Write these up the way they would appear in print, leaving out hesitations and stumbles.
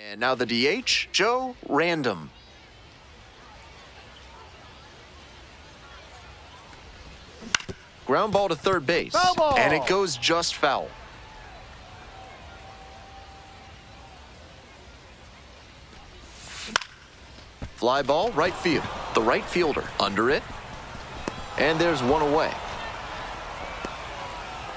And now the DH, Joe Random. Ground ball to third base. Foul ball. And it goes just foul. Fly ball, right field. The right fielder under it. And there's one away.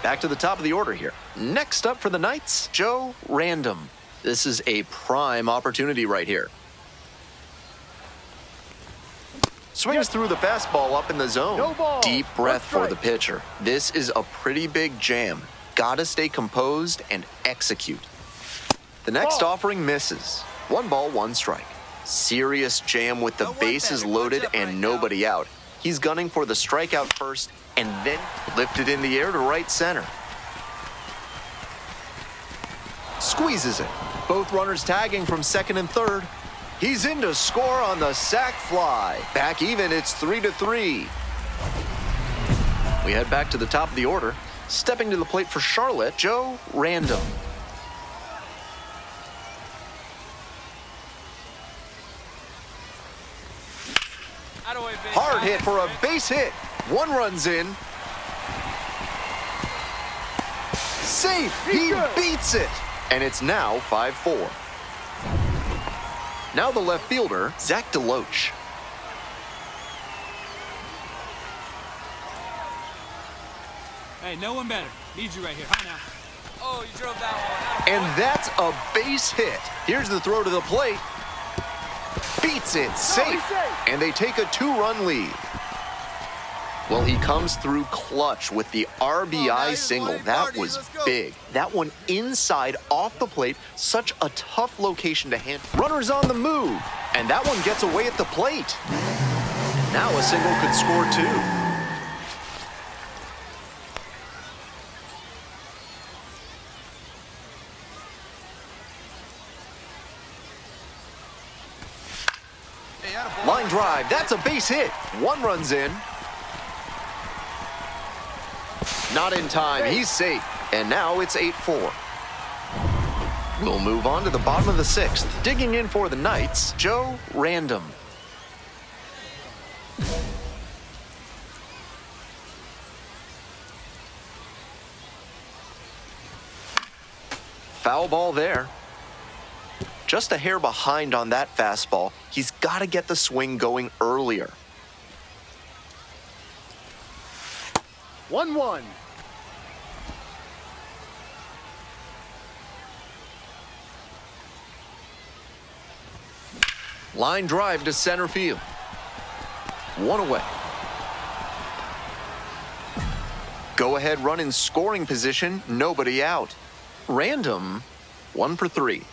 Back to the top of the order here. Next up for the Knights, Joe Random. This is a prime opportunity right here. Swings through the fastball up in the zone. No ball. Deep breath for One the strike. pitcher. This is a pretty big jam. Gotta stay composed and execute. The next Ball. offering misses. 1 ball, 1 strike. Serious jam with the bases loaded and nobody out. He's gunning for the strikeout first and then lifted in the air to right center. Squeezes it. Both runners tagging from second and third. He's in to score on the sac fly. Back even, it's 3-3. We head back to the top of the order. Stepping to the plate for Charlotte, Joe Random. Hard hit for a base hit. 1 run's in. Safe. He beats it. And it's now 5-4. Now the left fielder, Zach DeLoach. Hey, no one better. Need you right here. Hi now. Oh, you drove that one. And that's a base hit. Here's the throw to the plate. Beats it, safe. And they take a 2-run lead. Well, he comes through clutch with the RBI single. That was big. That one inside off the plate. Such a tough location to handle. Runners on the move. And that one gets away at the plate. Now a single could score 2. Line drive, that's a base hit. 1 run's in. Not in time, he's safe. And now it's 8-4. We'll move on to the bottom of the 6th. Digging in for the Knights, Joe Random. Foul ball there. Just a hair behind on that fastball. He's got to get the swing going earlier. 1-1. Line drive to center field. 1 away. Go ahead run in scoring position. Nobody out. Random. 1 for 3.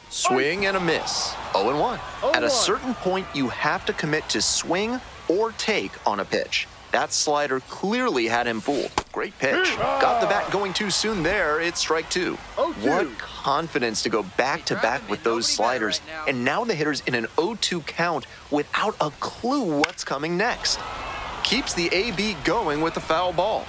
Swing and a miss. 0-1. At a certain point, you have to commit to swing or take on a pitch. That slider clearly had him fooled. Great pitch. Got the bat going too soon there. It's strike 2. What confidence to go back-to-back with those sliders. And now the hitter's in an 0-2 count without a clue what's coming next. Keeps the AB going with the foul ball.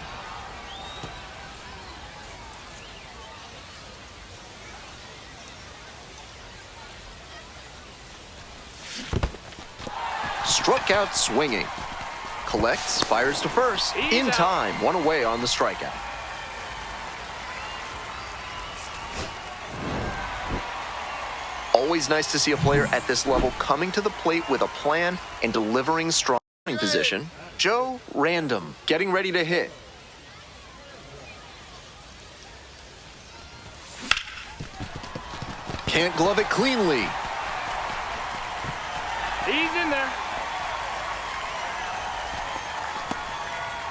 Struck out swinging. Collects, fires to first. In time, 1 away on the strikeout. Always nice to see a player at this level coming to the plate with a plan and delivering strong position. Joe Random, getting ready to hit. Can't glove it cleanly. He's in there.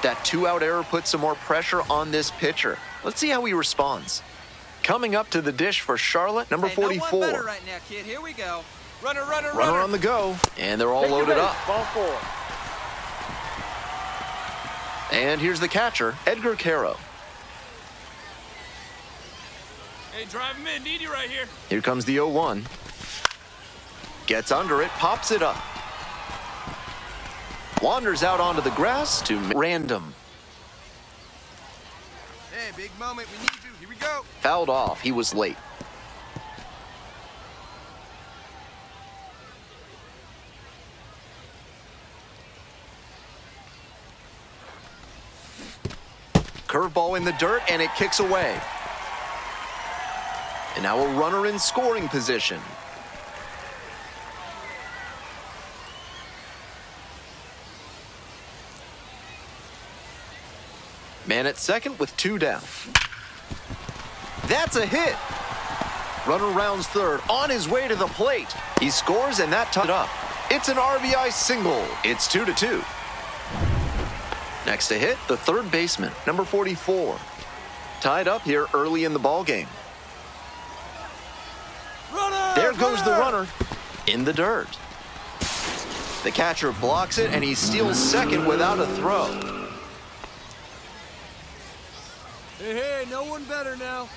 That 2-out error puts some more pressure on this pitcher. Let's see how he responds. Coming up to the dish for Charlotte, number 44. No one better right now, kid. Here we go. Runner. Runner on the go, and they're all loaded up. Ball 4. And here's the catcher, Edgar Caro. Hey, drive him in. Need you right here. Here comes the 0-1. Gets under it, pops it up. Wanders out onto the grass to Random. Hey, big moment. We need you. Here we go. Fouled off. He was late. curveball in the dirt, and it kicks away. And now a runner in scoring position. Man at second with 2 down. That's a hit. Runner rounds third, on his way to the plate. He scores, and that ties it up. It's an RBI single. It's 2-2. Next to hit, the third baseman, number 44. Tied up here early in the ballgame. There goes the runner in the dirt. The catcher blocks it, and he steals second without a throw. Hey, no one better now.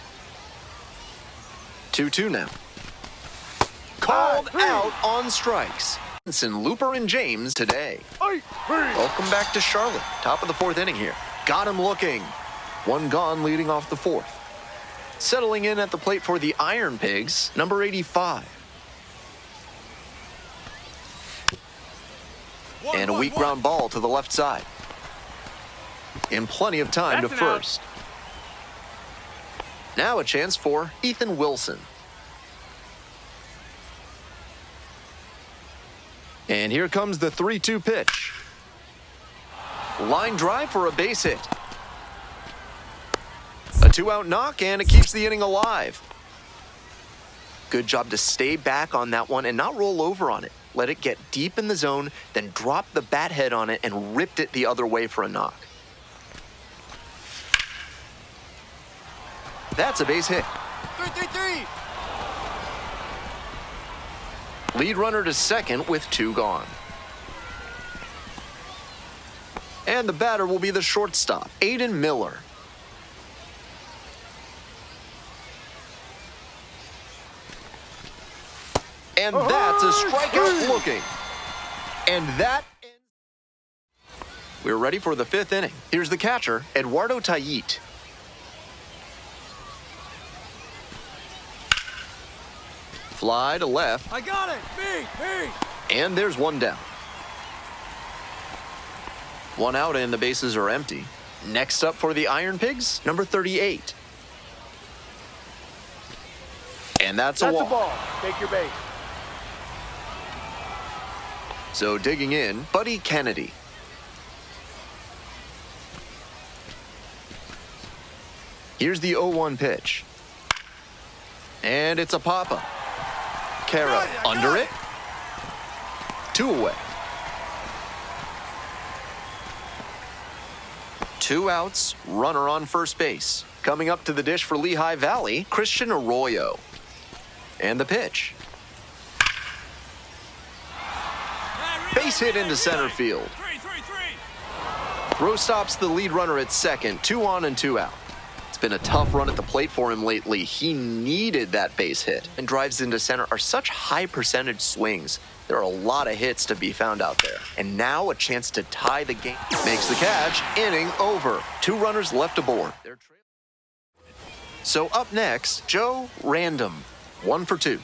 2-2 now. Called out on strikes. Looper and James today. Welcome back to Charlotte. Top of the 4th inning here. Got him looking. 1 gone leading off the 4th. Settling in at the plate for the Iron Pigs, number 85. And a weak ground ball to the left side. And plenty of time to first. Now a chance for Ethan Wilson. And here comes the 3-2 pitch. Line drive for a base hit. A 2-out knock, and it keeps the inning alive. Good job to stay back on that one and not roll over on it. Let it get deep in the zone, then drop the bat head on it and ripped it the other way for a knock. That's a base hit. 3-3-3. Lead runner to second with 2 gone. And the batter will be the shortstop, Aiden Miller. And that's a strikeout looking. And that ends. We're ready for the 5th inning. Here's the catcher, Eduardo Tayit. Fly to left. I got it. Me. And there's 1 down. 1 out and the bases are empty. Next up for the Iron Pigs, number 38. And that's a walk. Ball. Take your base. So digging in, Buddy Kennedy. Here's the 0-1 pitch. And it's a pop-up. Caro under it. 2 away. 2 outs, runner on first base. Coming up to the dish for Lehigh Valley, Christian Arroyo. And the pitch. Base hit into center field. Throw stops the lead runner at second, 2 on and 2 out. It's been a tough run at the plate for him lately. He needed that base hit, and drives into center are such high percentage swings. There are a lot of hits to be found out there. And now a chance to tie the game. Makes the catch, inning over. 2 runners left aboard. So up next, Joe Random, 1 for 2.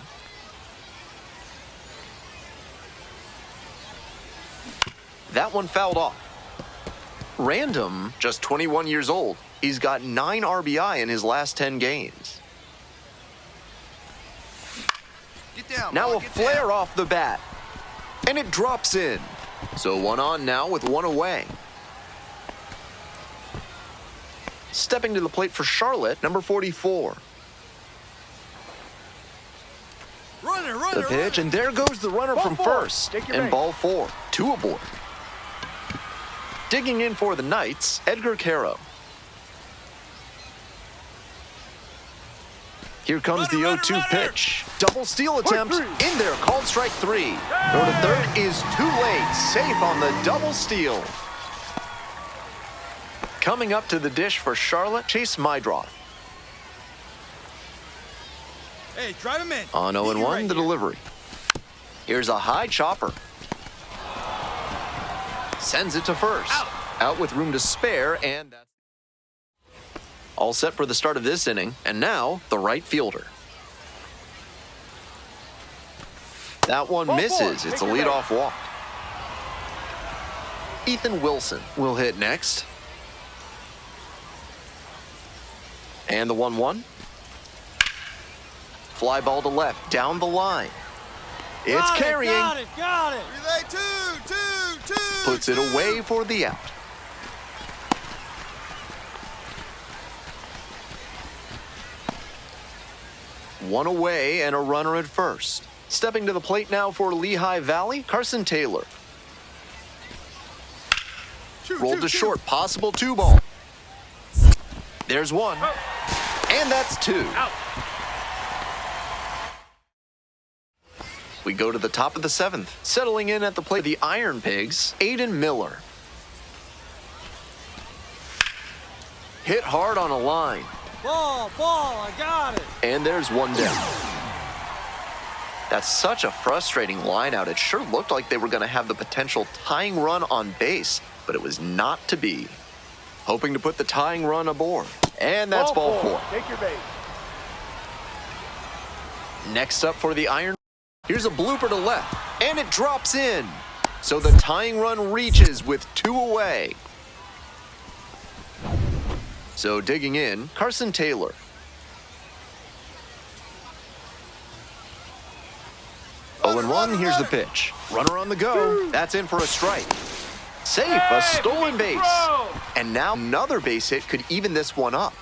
That one fouled off. Random, just 21 years old. He's got 9 RBI in his last 10 games. Get down. Now boy, a get flare down. off the bat. And it drops in. So 1 on now with 1 away. Stepping to the plate for Charlotte, number 44. Runner. The pitch, and there goes the runner from first. And ball 4. 2 aboard. Digging in for the Knights, Edgar Caro. Here comes the 0-2 pitch. Double steal attempt in there, called strike 3. Throw to third is too late. Safe on the double steal. Coming up to the dish for Charlotte, Chase Mydroth. Hey, drive him in. On 0-1, the delivery. Here's a high chopper. Sends it to first. Out with room to spare, and that's all set for the start of this inning. And now, the right fielder. That one misses. It's a leadoff walk. Ethan Wilson will hit next. And the 1-1. Fly ball to left, down the line. It's carrying. Got it. Relay two. Puts it away for the out. One away and a runner at first. Stepping to the plate now for Lehigh Valley, Carson Taylor. Rolled to short, possible 2-ball. There's one. And that's 2. Out. We go to the top of the 7th. Settling in at the plate, the Iron Pigs, Aiden Miller. Hit hard on a line. Ball, I got it. And there's one down. That's such a frustrating line out. It sure looked like they were going to have the potential tying run on base, but it was not to be. Hoping to put the tying run aboard. And that's ball 4. Take your base. Next up for the Iron, here's a blooper to left, and it drops in. So the tying run reaches with 2 away. So digging in, Carson Taylor. Oh, and 1, here's the pitch. Runner on the go. That's in for a strike. Safe, a stolen base. And now another base hit could even this one up.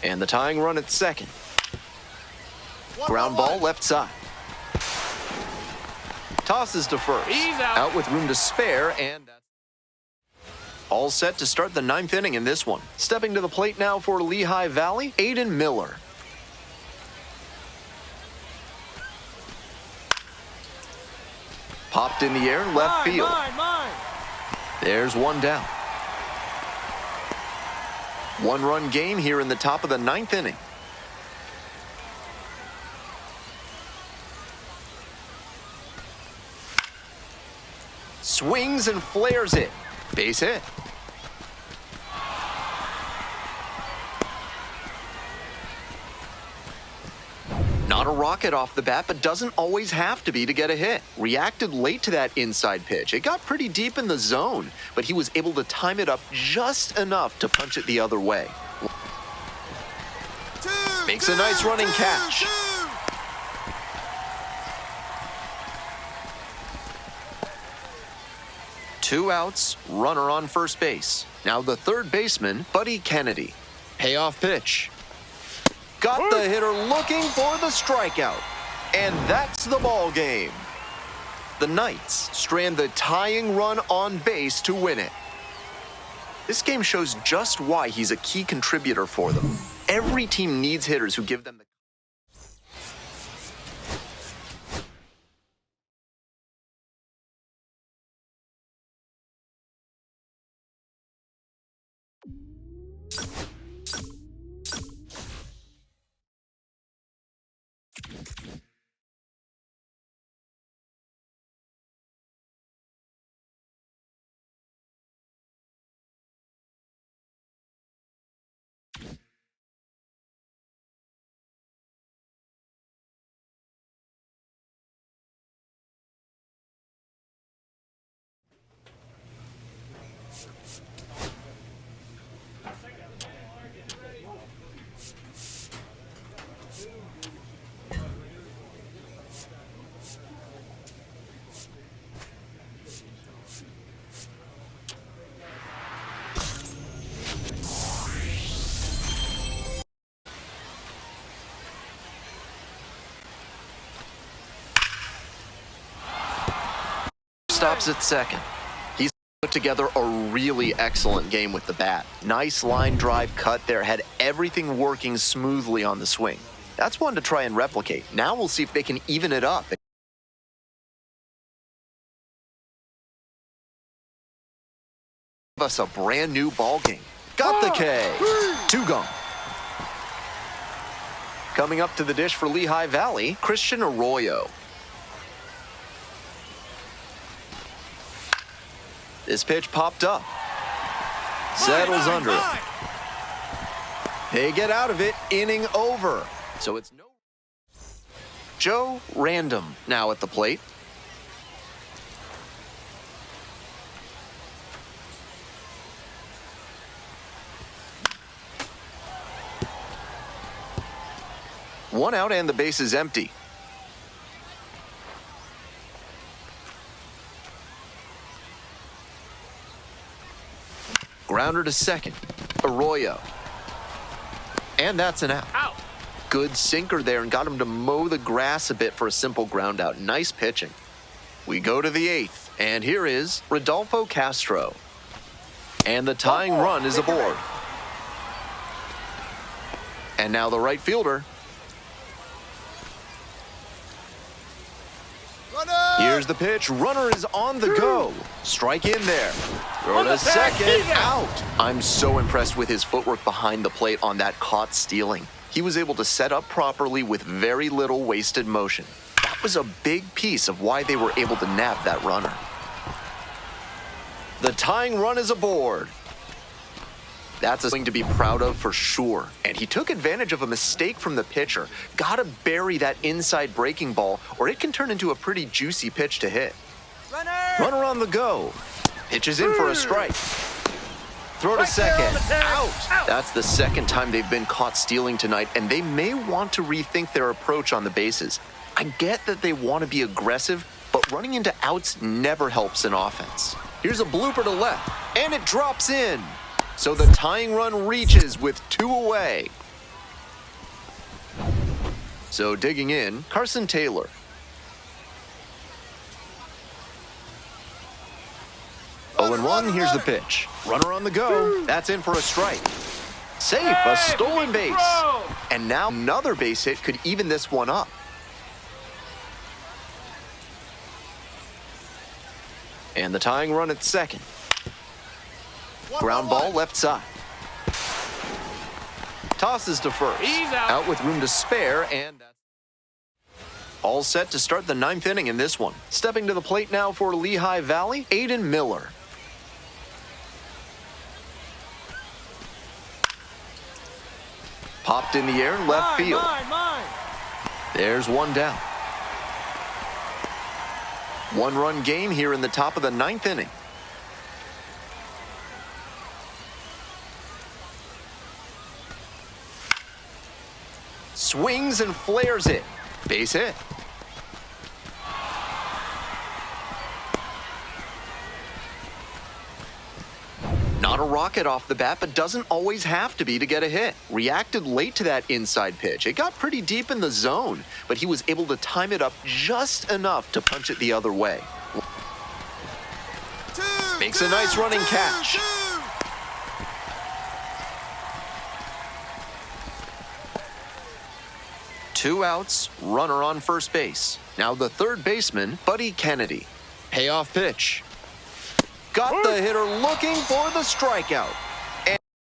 And the tying run at second. Ground ball left side. Tosses to first. He's Out with room to spare, and that's all set to start the 9th inning in this one. Stepping to the plate now for Lehigh Valley, Aiden Miller. Popped in the air, left field. Mine. There's one down. 1-run game here in the top of the 9th inning. Swings and flares it. Base hit. Not a rocket off the bat, but doesn't always have to be to get a hit. Reacted late to that inside pitch. It got pretty deep in the zone, but he was able to time it up just enough to punch it the other way. Makes a nice running catch. Two outs, runner on first base. Now the third baseman, Buddy Kennedy. Payoff pitch. Got the hitter looking for the strikeout. And that's the ball game. The Knights strand the tying run on base to win it. This game shows just why he's a key contributor for them. Every team needs hitters who give them the stops at second. He's put together a really excellent game with the bat. Nice line drive cut there, had everything working smoothly on the swing. That's one to try and replicate. Now we'll see if they can even it up. Give us a brand new ball game. Got the K. 2 gone. Coming up to the dish for Lehigh Valley, Christian Arroyo. This pitch popped up. Settles under it. They get out of it, inning over. So it's no. Joe Random now at the plate. One out and the base is empty. Grounder to second. Arroyo. And that's an out. Out. Good sinker there and got him to mow the grass a bit for a simple ground out. Nice pitching. We go to the eighth, and here is Rodolfo Castro. And the tying run is aboard. And now the right fielder. Runner! Here's the pitch. Runner is on the go. Strike in there. Throw to second. Out. I'm so impressed with his footwork behind the plate on that caught stealing. He was able to set up properly with very little wasted motion. That was a big piece of why they were able to nab that runner. The tying run is aboard. That's a thing to be proud of for sure. And he took advantage of a mistake from the pitcher. Gotta bury that inside breaking ball, or it can turn into a pretty juicy pitch to hit. Runner on the go. Pitches in for a strike. Throw to second. Out. That's the second time they've been caught stealing tonight, and they may want to rethink their approach on the bases. I get that they want to be aggressive, but running into outs never helps in offense. Here's a blooper to left, and it drops in. So the tying run reaches with 2 away. So digging in, Carson Taylor. Oh, and 1, here's the pitch. Runner on the go. That's in for a strike. Safe, a stolen base. And now another base hit could even this one up. And the tying run at second. Ground ball left side. Tosses to first. He's out. Out with room to spare, and that's all set to start the 9th inning in this one. Stepping to the plate now for Lehigh Valley, Aiden Miller. Popped in the air, left field. There's one down. 1-run game here in the top of the 9th inning. Swings and flares it. Base hit. Not a rocket off the bat, but doesn't always have to be to get a hit. Reacted late to that inside pitch. It got pretty deep in the zone, but he was able to time it up just enough to punch it the other way. Makes a nice running catch. 2 outs, runner on first base. Now the third baseman, Buddy Kennedy. Payoff pitch. Got the hitter looking for the strikeout.